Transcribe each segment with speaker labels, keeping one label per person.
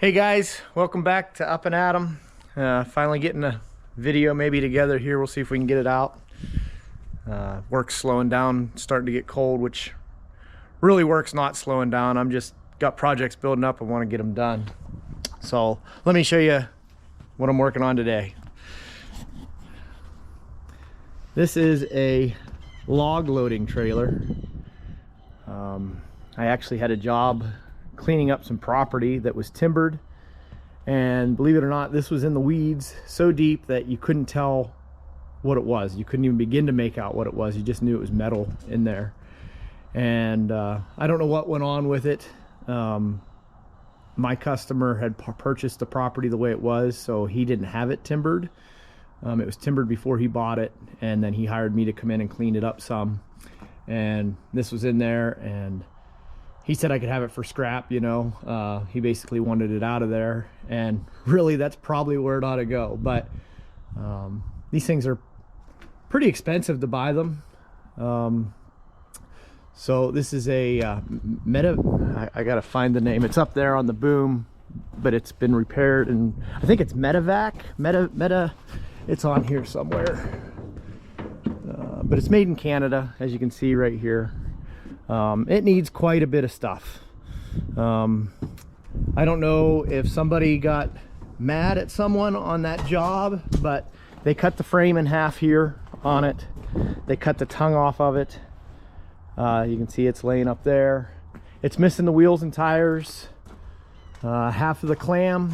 Speaker 1: Hey guys, welcome back to Up and At 'em. Finally getting a video maybe together here. We'll see if we can get it out. Work's slowing down, starting to get cold, which really work's not slowing down. I'm just got projects building up and want to get them done. So let me show you what I'm working on today. This is a log loading trailer. I actually had a job cleaning up some property that was timbered, and believe it or not, this was in the weeds so deep that you couldn't tell what it was. You couldn't even begin to make out what it was. You just knew it was metal in there. And I don't know what went on with it. My customer had purchased the property the way it was, so he didn't have it timbered. It was timbered before he bought it, and then he hired me to come in and clean it up some. And this was in there, and he said I could have it for scrap, you know. He basically wanted it out of there, and really that's probably where it ought to go. But these things are pretty expensive to buy them. So this is a I gotta find the name. It's up there on the boom, but it's been repaired, and I think it's Metavic. It's on here somewhere. But it's made in Canada, as you can see right here. It needs quite a bit of stuff. I don't know if somebody got mad at someone on that job, but they cut the frame in half here on it. They cut the tongue off of it. You can see it's laying up there. It's missing the wheels and tires. Half of the clam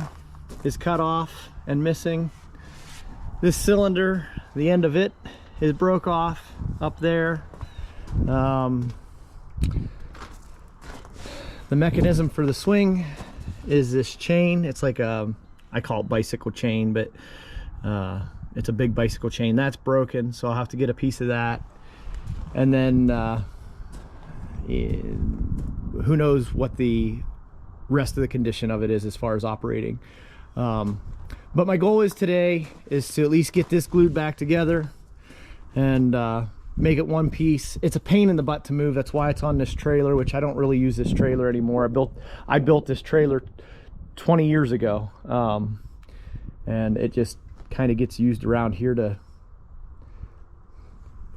Speaker 1: is cut off and missing. This cylinder, the end of it is broke off up there. The mechanism for the swing is this chain. It's like a, I call it bicycle chain, but it's a big bicycle chain. That's broken, so I'll have to get a piece of that. And then who knows what the rest of the condition of it is as far as operating. But my goal is today is to at least get this glued back together and make it one piece. It's a pain in the butt to move. That's why it's on this trailer, which I don't really use this trailer anymore. I built this trailer 20 years ago, and it just kind of gets used around here to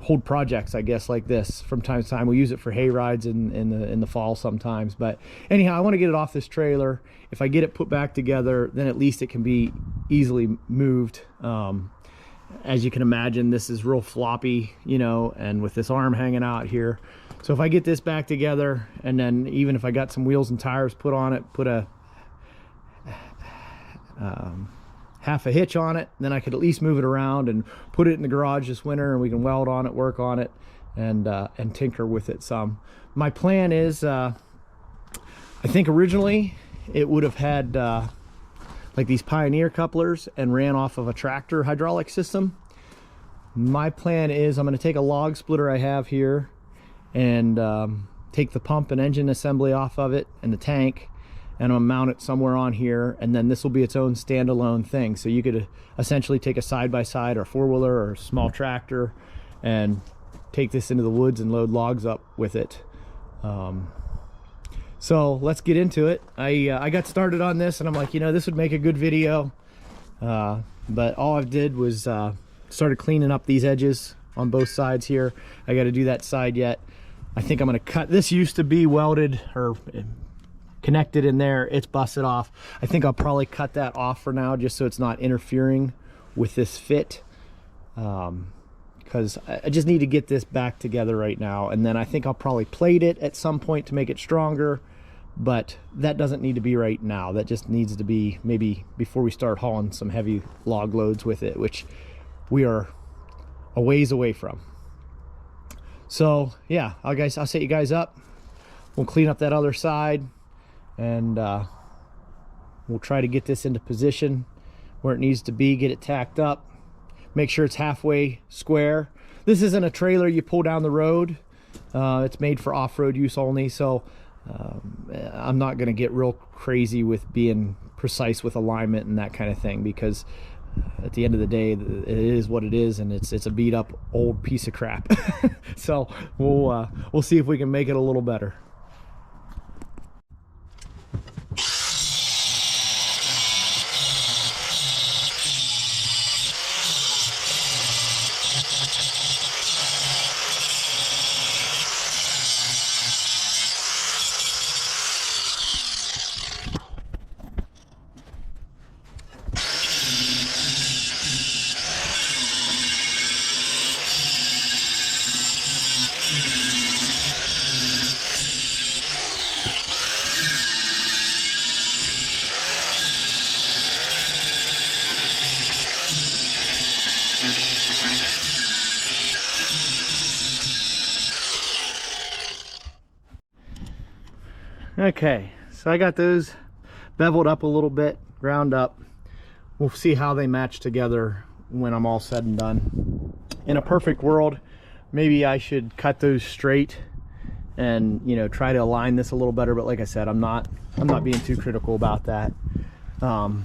Speaker 1: hold projects, I guess, like this from time to time. We use it for hay rides in the fall sometimes. But anyhow, I want to get it off this trailer. If I get it put back together, then at least it can be easily moved. As you can imagine, this is real floppy, you know, and with this arm hanging out here. So if I get this back together, and then even if I got some wheels and tires put on it, put a half a hitch on it, then I could at least move it around and put it in the garage this winter, and we can weld on it, work on it, and tinker with it some. My plan is, I think originally it would have had like these Pioneer couplers and ran off of a tractor hydraulic system. My plan is I'm going to take a log splitter I have here and take the pump and engine assembly off of it and the tank, and I'll mount it somewhere on here, and then this will be its own standalone thing. So you could essentially take a side-by-side or four-wheeler or a small tractor and take this into the woods and load logs up with it. So let's get into it. I got started on this, and I'm like, you know, this would make a good video. But all I did was started cleaning up these edges on both sides here. I got to do that side yet. I think I'm going to cut. This used to be welded or connected in there. It's busted off. I think I'll probably cut that off for now, just so it's not interfering with this fit. Because I just need to get this back together right now, and then I think I'll probably plate it at some point to make it stronger, but that doesn't need to be right now. That just needs to be maybe before we start hauling some heavy log loads with it, which we are a ways away from. So yeah, I'll set you guys up. We'll clean up that other side, and we'll try to get this into position where it needs to be, get it tacked up, make sure it's halfway square. This isn't a trailer you pull down the road. It's made for off-road use only, so I'm not going to get real crazy with being precise with alignment and that kind of thing, because at the end of the day, it is what it is, and it's a beat up old piece of crap. So we'll see if we can make it a little better. Okay, so I got those beveled up a little bit, ground up. We'll see how they match together when I'm all said and done. In a perfect world, maybe I should cut those straight and, you know, try to align this a little better, but like I said, I'm not being too critical about that. We have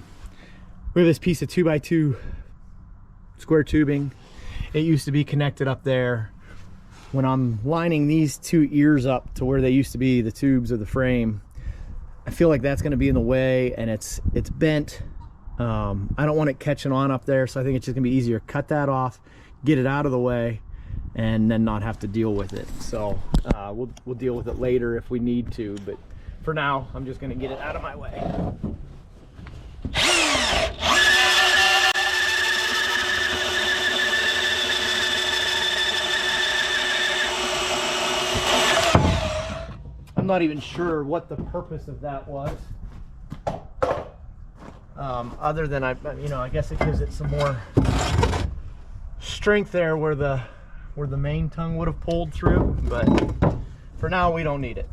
Speaker 1: this piece of 2x2 square tubing. It used to be connected up there. When I'm lining these two ears up to where they used to be the tubes of the frame, I feel like that's going to be in the way, and it's bent. I don't want it catching on up there, so I think it's just gonna be easier to cut that off, get it out of the way, and then not have to deal with it. So we'll deal with it later if we need to, but for now I'm just gonna get it out of my way. I'm not even sure what the purpose of that was, other than I guess it gives it some more strength there where the main tongue would have pulled through, but for now we don't need it.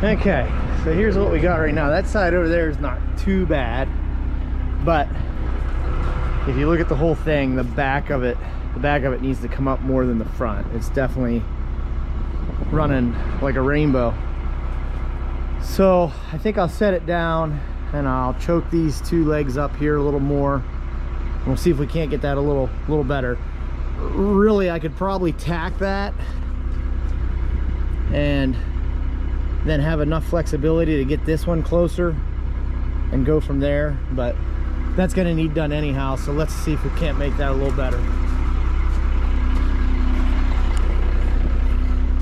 Speaker 1: Okay, so here's what we got right now. That side over there is not too bad, but if you look at the whole thing, the back of it needs to come up more than the front. It's definitely running like a rainbow. So I think I'll set it down and I'll choke these two legs up here a little more. We'll see if we can't get that a little better. Really, I could probably tack that and then have enough flexibility to get this one closer and go from there, but that's going to need done anyhow, so let's see if we can't make that a little better.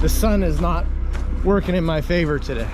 Speaker 1: The sun is not working in my favor today.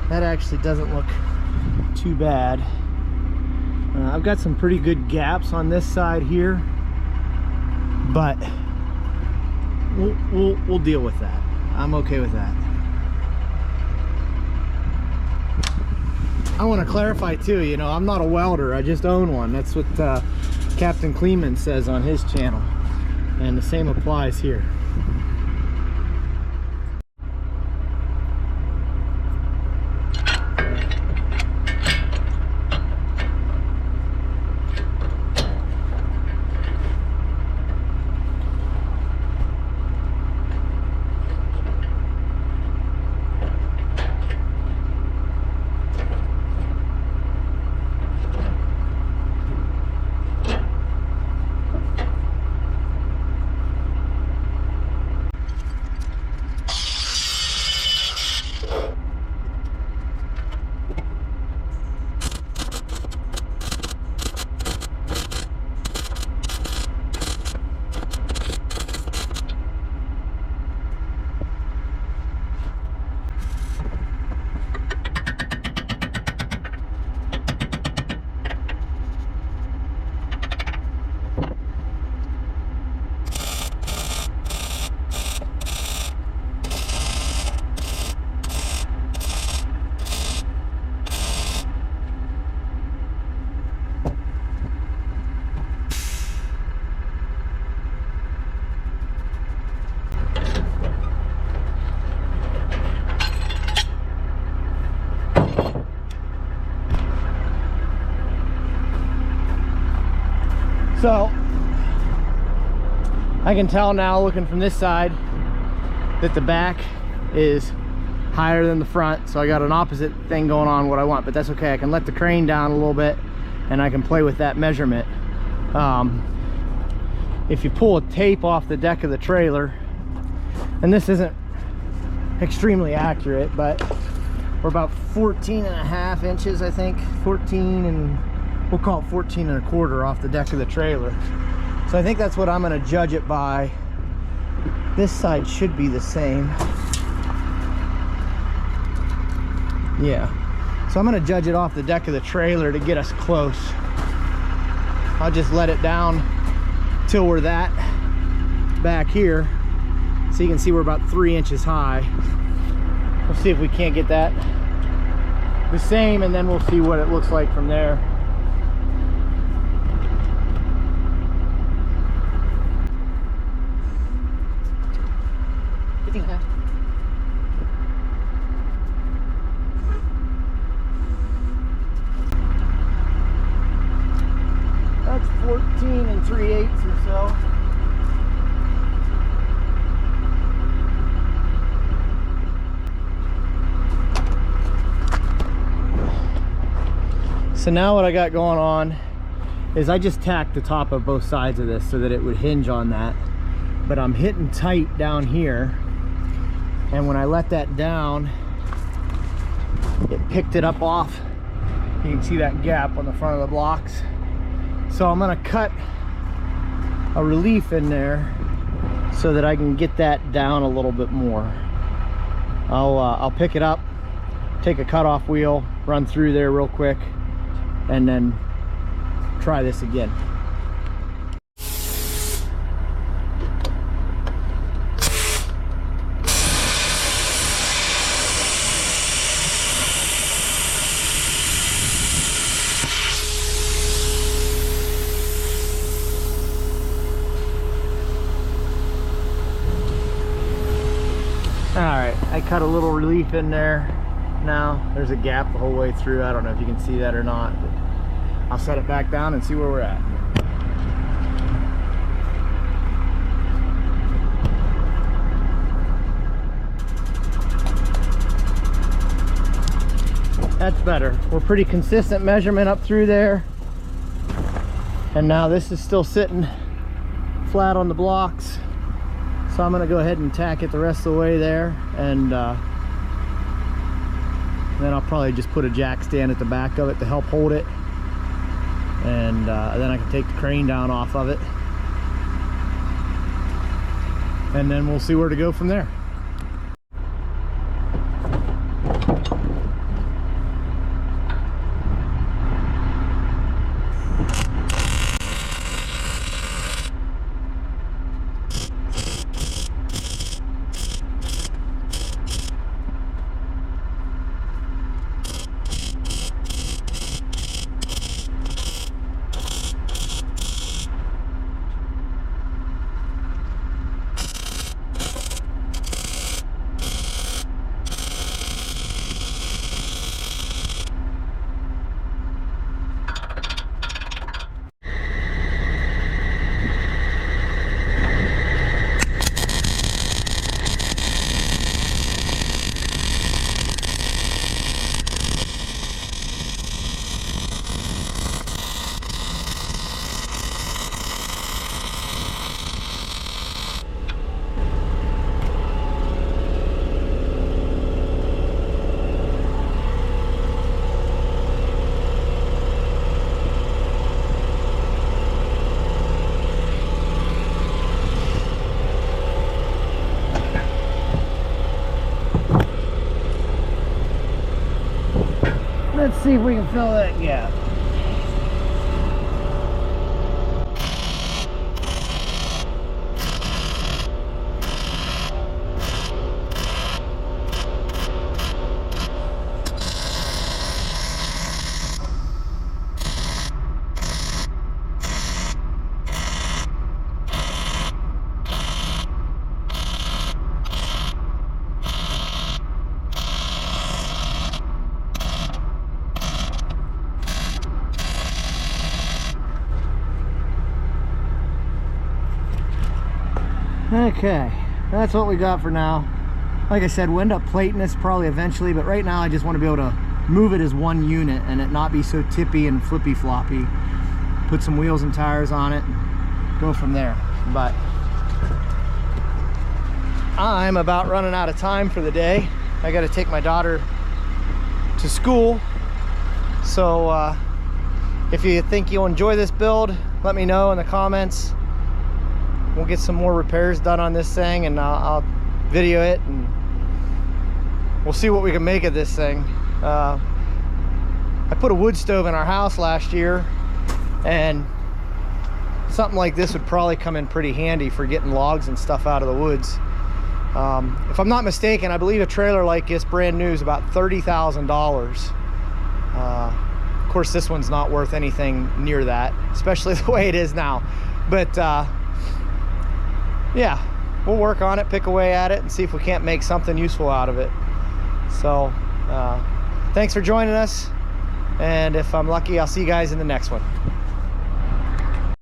Speaker 1: That actually doesn't look too bad. I've got some pretty good gaps on this side here, but we'll deal with that. I'm okay with that. I want to clarify too, you know, I'm not a welder, I just own one. That's what Captain Kleeman says on his channel, and the same applies here. So I can tell now, looking from this side, that the back is higher than the front, so I got an opposite thing going on what I want, but that's okay. I can let the crane down a little bit and I can play with that measurement. If you pull a tape off the deck of the trailer, and this isn't extremely accurate, but we're about 14.5 inches, I think, 14, and we'll call it 14.25 off the deck of the trailer. So I think that's what I'm going to judge it by. This side should be the same. Yeah, so I'm going to judge it off the deck of the trailer to get us close. I'll just let it down till we're that back here, so you can see we're about 3 inches high. We'll see if we can't get that the same, and then we'll see what it looks like from there. That's 14 3/8 or so. So now what I got going on is I just tacked the top of both sides of this so that it would hinge on that, but I'm hitting tight down here, and when I let that down, it picked it up off. You can see that gap on the front of the blocks. So I'm gonna cut a relief in there so that I can get that down a little bit more. I'll pick it up, take a cutoff wheel, run through there real quick, and then try this again. Alright, I cut a little relief in there. Now there's a gap the whole way through. I don't know if you can see that or not, but I'll set it back down and see where we're at. That's better. We're pretty consistent measurement up through there, and now this is still sitting flat on the blocks. So I'm going to go ahead and tack it the rest of the way there, and then I'll probably just put a jack stand at the back of it to help hold it, and then I can take the crane down off of it, and then we'll see where to go from there. Let's see if we can fill that gap. Okay, that's what we got for now. Like I said, we'll end up plating this probably eventually, but right now I just want to be able to move it as one unit and it not be so tippy and flippy floppy. Put some wheels and tires on it, go from there. But I'm about running out of time for the day. I got to take my daughter to school. So if you think you'll enjoy this build, let me know in the comments. We'll get some more repairs done on this thing, and I'll video it, and we'll see what we can make of this thing. I put a wood stove in our house last year, and something like this would probably come in pretty handy for getting logs and stuff out of the woods. If I'm not mistaken, I believe a trailer like this brand new is about $30,000. Of course, this one's not worth anything near that, especially the way it is now. But yeah, we'll work on it, pick away at it, and see if we can't make something useful out of it. So thanks for joining us, and if I'm lucky, I'll see you guys in the next one.